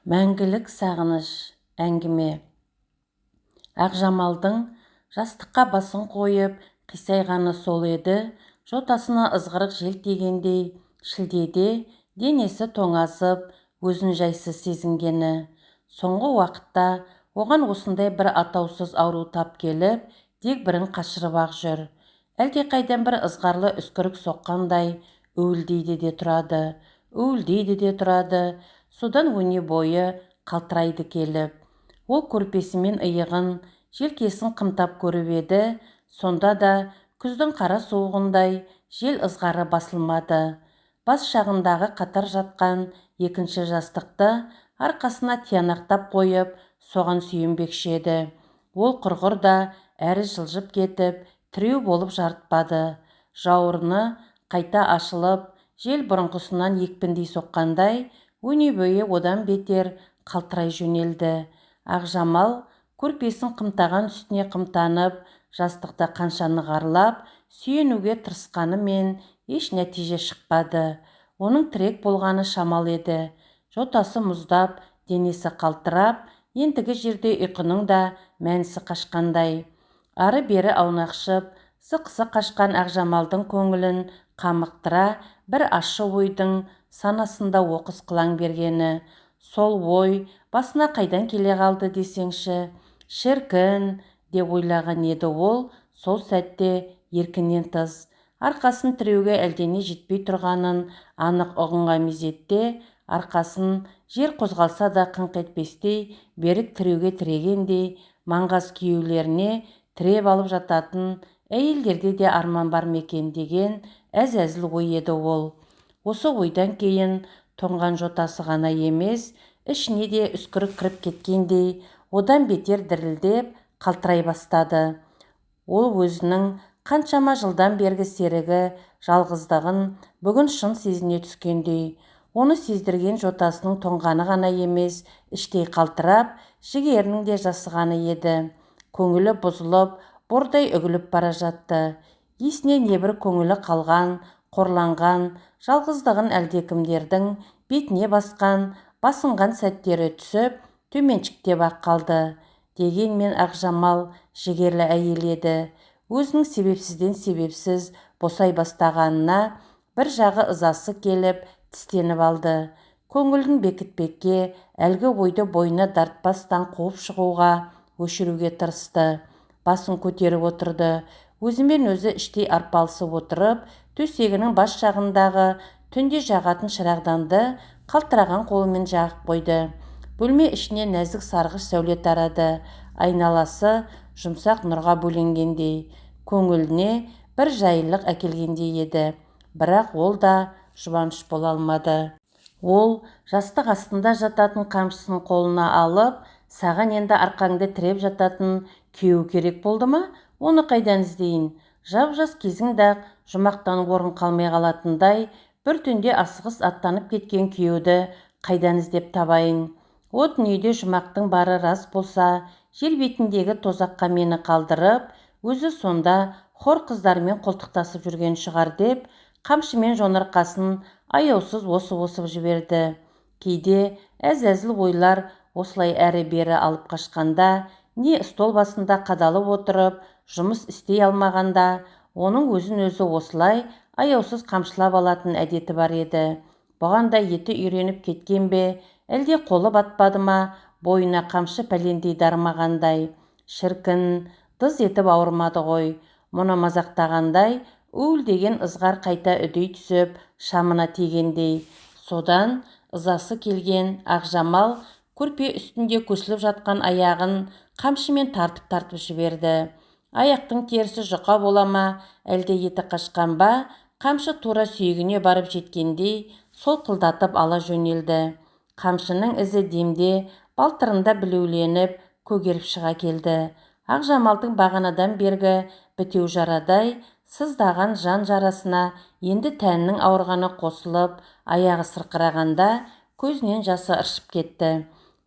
Мәңгілік сағыныш әңгіме. Ақжамалдың жастыққа басын қойып қисайғаны сол еді. Жотасына ызғырық жел тигендей шілдеде денесі тоңазып, өзін жайсыз сезінгені. Соңғы уақытта оған осындай бір атаусыз ауру тап келіп, дегбірін қашырып ақ жүр. Әлдеқайдан бір ызғарлы үскірік соққандай уілдейді де тұрады. Содан өне бойы қалтырайды келіп. Ол көрпесімен иығын, желкесін қымтап көріп еді, сонда да күздің қара суығындай жел ызғары басылмады. Бас жағындағы қатар жатқан екінші жастықты арқасына тиянақтап қойып, соған сүйенбекші еді. Ол құрғыр да әрі жылжып кетіп, тіреу болып жарытпады. Жауырыны қайта ашылып, жел бұрынғысынан екпіндей соққандай, өне бойы одан бетер қалтырай жөнелді. Ақжамал көрпесін қымтаған үстіне қымтанып, жастықты қанша нығарлап, сүйенуге тырысқанымен еш нәтиже шықпады. Оның тірек болғаны шамал еді. Жотасы мұздап, денесі қалтырап, ендігі жерде ұйқының да мәнісі қашқандай. Ары-бері аунақшып, сықсы қашқан Ақжамалдың көңілін қамықтыра бір ащы ойдың санасында оқыс қылаң бергені. Сол ой басына қайдан келе қалды десеңші? Шіркін, деп ойлаған еді ол сол сәтте еркінен тыс. Арқасын тіреуге әлдене жетпей тұрғанын анық ұғынған мезетте, арқасын жер қозғалса да қыңқ етпестей берік тіреуге тірегендей, маңғаз күйеулеріне тіреп алып жататын әйелдерде де арман бар ма екен деген әзәзіл ой еді ол. Осы ойдан кейін тоңған жотасы ғана емес, ішіне де үскірік кіріп кеткендей, одан бетер дірілдеп қалтырай бастады. Ол өзінің қаншама жылдан бергі серігі жалғыздығын бүгін шын сезіне түскендей. Оны сездірген жотасының тоңғаны ғана емес, іштей қалтырап, жігерінің де жасығаны еді. Көңілі бұзылып, бордай үгіліп бара жатты. Есіне небір көңілі қалған, қорланған, жалғыздығын әлдекімдердің бетіне басқан, басынған сәттері түсіп, төменшіктеп ақ қалды. Дегенмен Ақжамал жігерлі әйел еді. Өзінің себепсізден себепсіз босай бастағанына бір жағы ызасы келіп, тістеніп алды. Көңілін бекітпекке, әлгі ойды бойына дартпастан қуып шығуға, өшіруге тырысты. Басын көтеріп отырды. Өзімен өзі іштей арпалысып отырып, төсегінің бас жағындағы түнде жағатын шырағданды қалтыраған қолымен жағып қойды. Бөлме ішіне нәзік сарғыш сәуле тарады. Айналасы жұмсақ нұрға бөленгендей, көңіліне бір жайлылық әкелгендей еді. Бірақ ол да жұбаныш бола алмады. Ол жастық астында жататын қамшысын қолына алып, саған енді арқаңды тіреп жататын күйеу керек болды ма? Оны қайдан іздейін? Жап-жас кезіңді-ақ жұмақтан орын қалмай қалатындай, бір түнде асығыс аттанып кеткен күйеуді қайдан іздеп табайын? О дүниеде жұмақтың бары рас болса, жер бетіндегі тозаққа мені қалдырып, өзі сонда хор қыздармен қолтықтасып жүрген шығар деп, қамшымен жонарқасын аяусыз осып жіберді. Кейде әзәзіл ойлар осылай әрі-бері алып қашқанда, не стол басында қадалып отырып, жұмыс істей алмағанда, оның өзін өзі осылай аяусыз қамшылап алатын әдеті бар еді. Бұған да еті үйреніп кеткен бе, әлде қолы батпады ма, бойына қамшы пәлендей дарымағандай. Шіркін, дыз етіп ауырмады ғой. Мұны мазақтағандай, уілдеген ызғар қайта үдей түсіп, шамына тигендей. Содан ызасы келген Ақжамал көрпе үстінде көсіліп жатқан аяғын қамшымен тартып жіберді. Аяқтың терісі жұқа бола ма, әлде еті қашқан ба, қамшы тура сүйегіне барып жеткендей солқылдатып ала жөнелді. Қамшының ізі демде, балтырында білеуленіп, көгеріп шыға келді. Ақжамалдың бағанадан бергі бітеу жарадай сыздаған жан жарасына енді тәннің ауырғаны қосылып, аяғы сырқырағанда көзінен жасы ыршып кетті.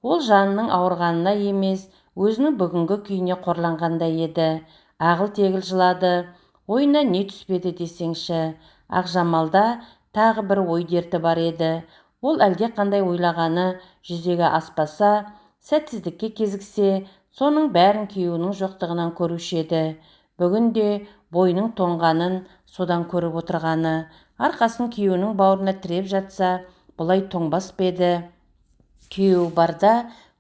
Ол жанының ауырғанына емес, өзінің бүгінгі күйіне қорланғандай еді. Ағыл-тегіл жылады. Ойына не түспеді десеңші? Ақжамалда тағы бір ой дерті бар еді. Ол әлде қандай ойлағаны жүзеге аспаса, сәтсіздікке кезіксе, соның бәрін күйеуінің жоқтығынан көруші еді. Бүгін де бойының тоңғанын содан көріп отырғаны. Арқасын күйеуінің бауырына тіреп жатса, бұлай тоңбас па еді? Күйеуі барда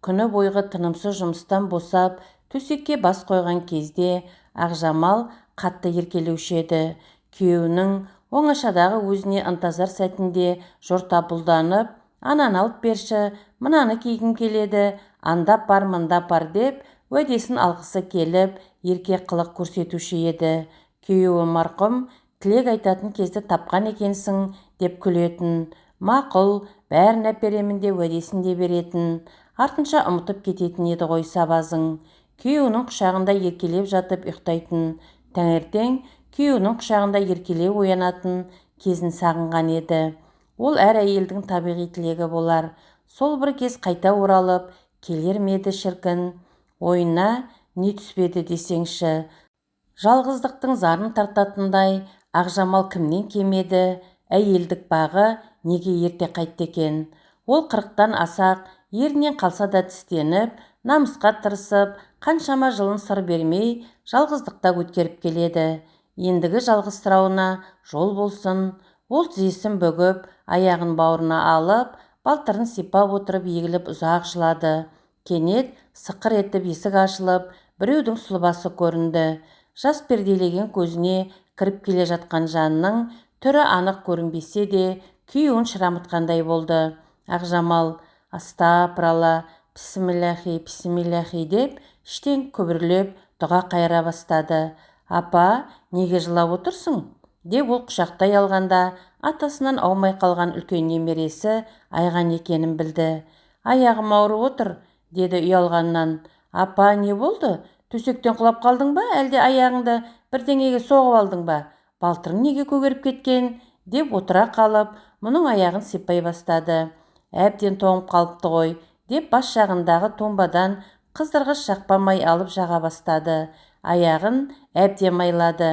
күні бойғы тынымсыз жұмыстан босап, төсекке бас қойған кезде Ақжамал қатты еркелеуші еді. Күйеуінің оңашадағы өзіне ынтазар сәтінде жорта бұлданып, ананы алып берші, мынаны кигім келеді, андап бар, мындап бар деп уәдесін алғысы келіп, ерке қылық көрсетуші еді. Күйеуі марқұм тілек айтатын кезді тапқан екенсің деп күлетін. Мақұл, бәрін әперемін де уәдесін де беретін. Артынша ұмытып кететін еді ғой сабазың. Күйеуінің құшағында еркелеп жатып ұйықтайтын. Таңертең күйеуінің құшағында еркелеп оянатын кезін сағынған еді. Ол әр әйелдің табиғи тілегі болар. Сол бір кез қайта оралып келер ме еді шіркін? Ойына не түспеді десеңші? Жалғыздықтың зарын тартатындай Ақжамал кімнен кемеді? Әйелдік бағы неге ерте қайтты екен? Ол 40-тан асақ, ерінен қалса да тістеніп, намысқа тырысып, қаншама жылын сыр бермей, жалғыздықта өткеріп келеді. Ендігі жалғызсырауына жол болсын. Ол тізесін бүгіп, аяғын бауырына алып, балтырын сипап отырып егіліп ұзақ жылады. Кенет сықыр етіп есік ашылып, біреудің сұлбасы көрінді. Жас перделеген көзіне кіріп келе жатқан жанның түрі анық көрінбесе де, күйеуін шырамытқандай болды. Ақжамал астапыралла, бісмілләхи деп іштен күбірлеп дұға қайыра бастады. Апа, неге жылап отырсың? Деп ол құшақтай алғанда атасынан аумай қалған үлкен немересі Айған екенін білді. Аяғым ауырып отыр, деді ұялғаннан. Апа, не болды? Төсектен құлап қалдың ба, әлде аяғыңды бірдеңеге соғып алдың ба? Балтырың неге көгеріп кеткен? Деп отыра қалып, мұның аяғын сипай бастады. Әбден тоңып қалыпты ғой, деп бас жағындағы томбадан қыздырғыш жақпамай алып жаға бастады. Аяғын әбден майлады.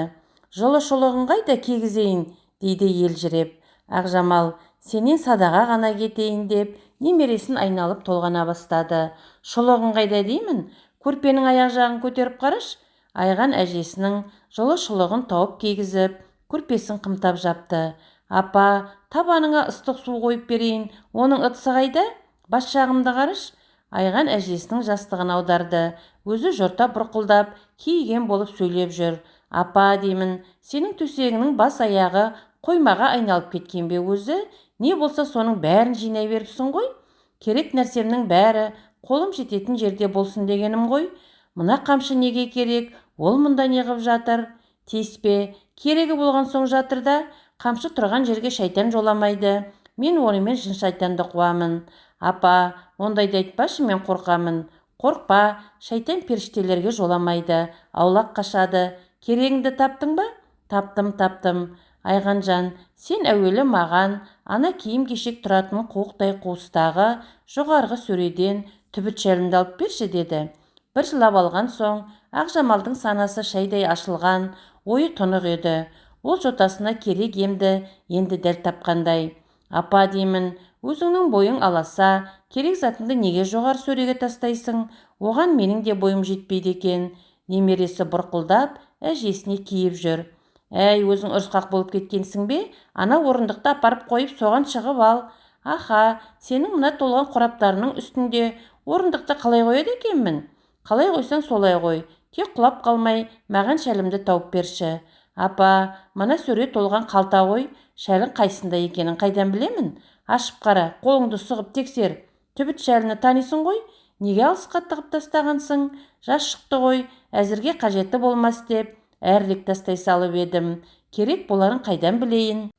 Жылы шұлығын қайда кигізейін, дейді елжіреп. Ақжамал, сенен садаға ғана кетейін деп, немересін айналып толғана бастады. Шұлығын қайда деймін? Көрпенің аяқ жағын көтеріп қараш. Айған әжесінің жылы шұлығын тауып кигізіп, көрпесін қымтап жапты. Апа, табаныңа ыстық су қойып берейін, оның ыдысы қайда? Бас жағымды қараш. Айған әжесінің жастығын аударды. Өзі жорта бұрқылдап, киген болып сөйлеп жүр. Апа, деймін, сенің төсегінің бас аяғы қоймаға айналып кеткен бе өзі? Не болса соның бәрін жинай беріпсің ғой? Керек нәрсемнің бәрі қолым жететін жерде болсын дегенім ғой. Мына қамшы неге керек? Ол мұнда не қып жатыр? Тиіспе, керегі болған соң жатыр да, қамшы тұрған жерге шайтан жоламайды. Мен онымен жын шайтанды қуамын. Апа, ондайды айтпашы, мен қорқамын. Қорқпа, шайтан періштелерге жоламайды, аулақ қашады. Керегіңді таптың ба? Таптым. Айғанжан, сен әуелі маған ана киім-кешек тұратын қуықтай қуыстағы жоғарғы сөреден түбіт шәлімді алып берші, деді. Бір жылап алған соң Ақжамалдың санасы шайдай ашылған, ойы тұнық еді. Ол жотасына керек емді енді дәл тапқандай. Апа, деймін, өзіңнің бойың аласа, керек затыңды неге жоғары сөреге тастайсың? Оған менің де бойым жетпейді екен. Немересі бұрқылдап әжесіне киіп жүр. Әй, өзің ұрысқақ болып кеткенсің бе? Ана орындықты апарып қойып, соған шығып ал. Аха, сенің мына толған қораптарының үстінде орындықты қалай қояды екенмін? Қалай қойсаң солай қой, тек құлап қалмай, маған шәлімді тауып берші. Апа, мына сөре толған қалта ғой, шәлің қайсында екенін қайдан білемін? Ашып қара, қолыңды сұғып тексер. Түбіт шәліні танисың ғой? Неге алысқа тығып тастағансың? Жас шықты ғой, әзірге қажеті болмас деп әрірек тастай салып едім. Керек боларын қайдан білейін?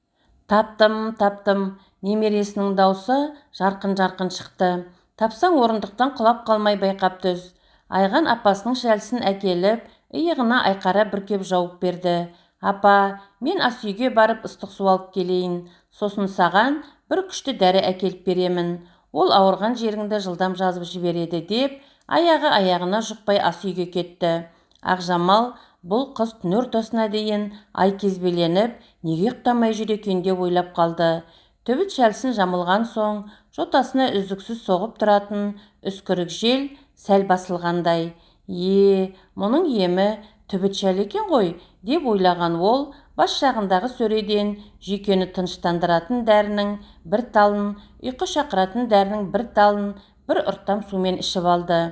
Таптым. Немересінің даусы жарқын шықты. Тапсаң орындықтан құлап қалмай байқап түз. Айған апасының шәлісін әкеліп, иығына айқара бүркеп жауып берді. Апа, мен ас үйге барып ыстық су алып келейін. Сосын саған бір күшті дәрі әкеліп беремін. Ол ауырған жеріңді жылдам жазып жібереді деп, аяғына жұқпай ас үйге кетті. Ақжамал бұл қыз түн ортасына дейін ай кезбеленіп, неге ұйықтамай жүр екен деп ойлап қалды. Түбіт шәлсін жамылған соң, жотасына үздіксіз соғып тұратын үскірік жел сәл басылғандай. Мұның емі түбіт шәл екен ғой, деп ойлаған ол, бас жағындағы сөреден жүйкені тыныштандыратын дәрінің бір талын, ұйқы шақыратын дәрінің бір талын бір ұрттам сумен ішіп алды.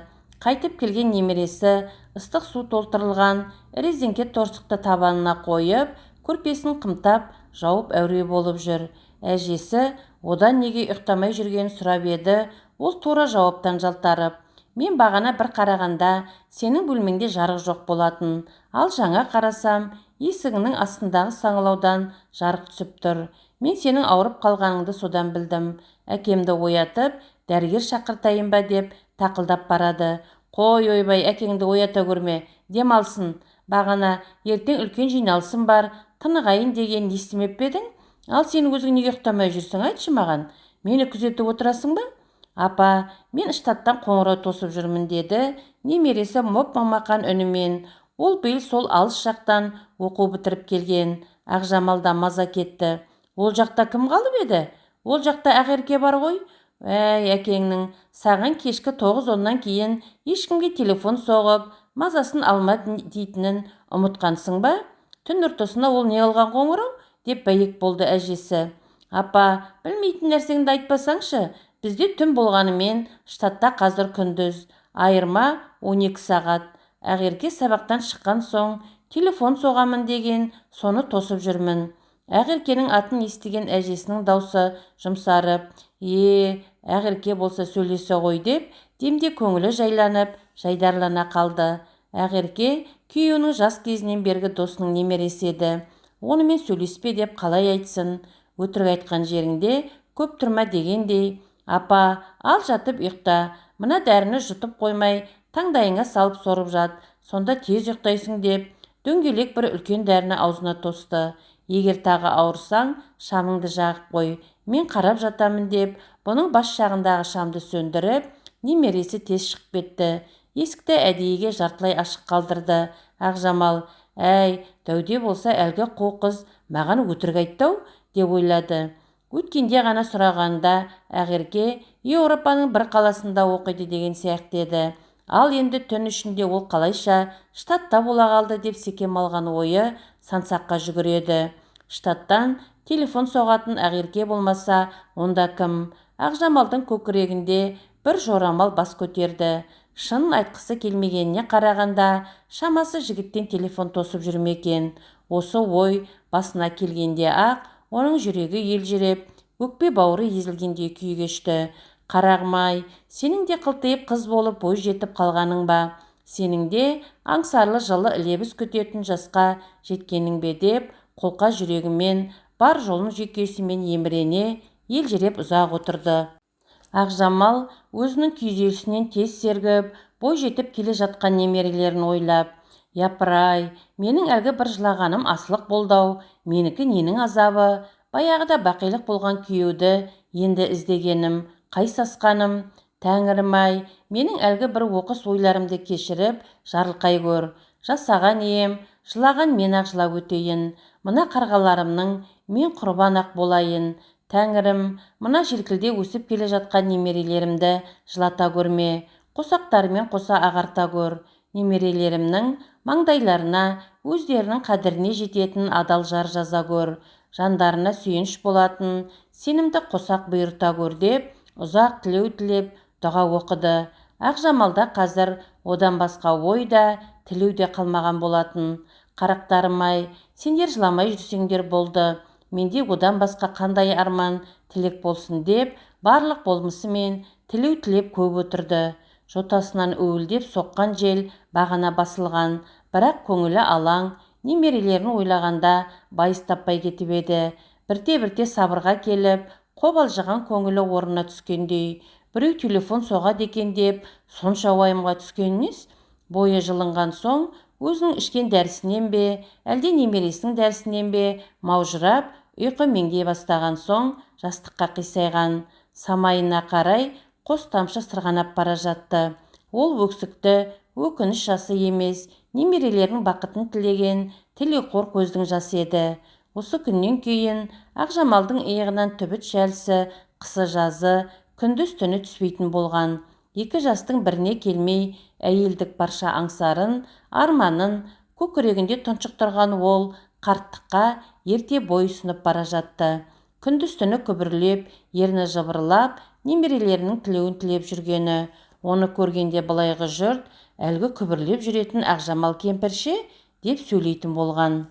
Қайтып келген немересі ыстық су толтырылған резеңке торсықты табанына қойып, көрпесін қымтап, жауып әуре болып жүр. Әжесі одан неге ұйықтамай жүргенін сұрап еді, ол тура жауаптан жалтарып: мен бағана бір қарағанда сенің бөлмеңде жарық жоқ болатын, ал жаңа қарасам, есігінің астындағы саңылаудан жарық түсіп тұр. Мен сенің ауырып қалғаныңды содан білдім. Әкемді оятып, дәрігер шақыртайын ба деп тақылдап барады. Қой, ойбай, әкеңді оята көрме, демалсын. Бағана ертең үлкен жиналысым бар, тынығайын деген естімеп пе едің? Ал сен өзің неге ұйықтамай жүрсің, айтшы маған. Мені күзетіп отырасың ба? Апа, мен штаттан қоңырау тосып жүрмін, деді немересі моп-момақан үнімен. Ол биыл сол алыс жақтан оқу бітіріп келген. Ақжамалдан маза кетті. Ол жақта кім қалып еді? Ол жақта Ақерке бар ғой. Әкеңнің саған кешкі 9-10-нан кейін ешкімге телефон соғып, мазасын алма дейтінін ұмытқансың ба? Түн ұртысына ол не алған қоңырау? Деп бәйек болды әжесі. Апа, білмейтін нәрсеңді айтпасаңшы, бізде түн болғанымен штатта қазір күндіз, айырма 12 сағат. Ақерке сабақтан шыққан соң телефон соғамын деген, соны тосып жүрмін. Ақеркенің атын естіген әжесінің даусы жұмсарып: Ақерке болса сөйлесе ғой, деп демде көңілі жайланып, жайдарлана қалды. Ақерке күйеуінің жас кезінен бергі досының немересі еді. Онымен сөйлеспе деп қалай айтсын? Өтірік айтқан жеріңде көп тұрма дегендей. Апа, ал жатып ұйықта, мына дәріні жұтып қоймай, таңдайыңа салып сорып жат, сонда тез ұйықтайсың, деп дөңгелек бір үлкен дәріні аузына тосты. Егер тағы ауырсаң, шамыңды жағып қой, мен қарап жатамын, деп бұның бас жағындағы шамды сөндіріп, немересі тез шығып кетті. Есікті әдейіге жартылай ашық қалдырды. Ақжамал: дәуде болса әлгі қу қыз маған өтірік айтты-ау, деп ойлады. Өткенде ғана сұрағанда Ақерке Еуропаның бір қаласында оқиды деген сияқты еді. Ал енді түн ішінде ол қалайша штатта бола қалды деп секем алған ойы сансаққа жүгіреді. Штаттан телефон соғатын Ақерке болмаса, онда кім? Ақжамалдың көкірегінде бір жорамал бас көтерді. Шынын айтқысы келмегеніне қарағанда, шамасы жігіттен телефон тосып жүрмекен. Осы ой басына келгенде ақ, оның жүрегі елжіреп, өкпе бауыры езілгендей күй кешті. Қарағым-ай, сенің де қылтиып қыз болып бой жетіп қалғаның ба? Сенің де аңсарлы жылы лебіз күтетін жасқа жеткенің бе, деп қолқа жүрегімен бар жолын жүйкесімен емірене елжіреп ұзақ отырды. Ақжамал өзінің күйзелісінен тез сергіп, бой жетіп келе жатқан немерелерін ойлап: япыр-ай, менің әлгі бір жылағаным асылық болды-ау, менікі ненің азабы? Баяғыда бақилық болған күйеуді енді іздегенім, қай сасқаным? Тәңірім-ай, менің әлгі бір оқыс ойларымды кешіріп, жарылқай көр. Жасаған ем, жылаған мен ақ жылап өтейін. Мына қарғаларымның мен құрбан ақ болайын. Тәңірім, мына желкілде өсіп келе жатқан немерелерімді жылата көрме. Қосақтарымен қоса ағарта көр. Немерелерімнің маңдайларына өздерінің қадіріне жететін адал жар жаза көр. Жандарына сүйеніш болатын сенімді қосақ бұйырта көр, деп ұзақ тілеу тілеп дұға оқыды. Ақжамалда қазір одан басқа ой да, тілеу де қалмаған болатын. Қарақтарым-ай, сендер жыламай жүрсеңдер болды. Менде одан басқа қандай арман, тілек болсын, деп барлық болмысымен тілеу тілеп көп отырды. Жотасынан уілдеп соққан жел бағана басылған, бірақ көңілі алаң, немерелерін ойлағанда байыз таппай кетіп еді. Бірте-бірте сабырға келіп, қобалжыған көңілі орнына түскендей. Біреу телефон соғады екен деп сонша уайымға түскен емес. Бойы жылынған соң, өзінің ішкен дәрісінен бе, әлде немересінің дәрісінен бе маужырап, ұйқы меңдей бастаған соң, жастыққа қисайған. Самайына қарай қос тамшы сырғанап бара жатты. Ол өксікті өкініш жасы емес, немерелерінің бақытын тілеген тілеуқор көздің жасы еді. Осы күннен кейін Ақжамалдың иығынан түбіт шәлісі, қысы-жазы, күндіз-түні түспейтін болған. Екі жастың біріне келмей, әйелдік барша аңсарын, арманын көкірегінде тұншықтырған ол қарттыққа ерте бойұсынып бара жатты. Күндіз-түні күбірлеп, ерні жыбырлап, немерелерінің тілеуін тілеп жүргені. Оны көргенде былайғы жұрт, әлгі күбірлеп жүретін Ақжамал кемпірше деп сөйлейтін болған.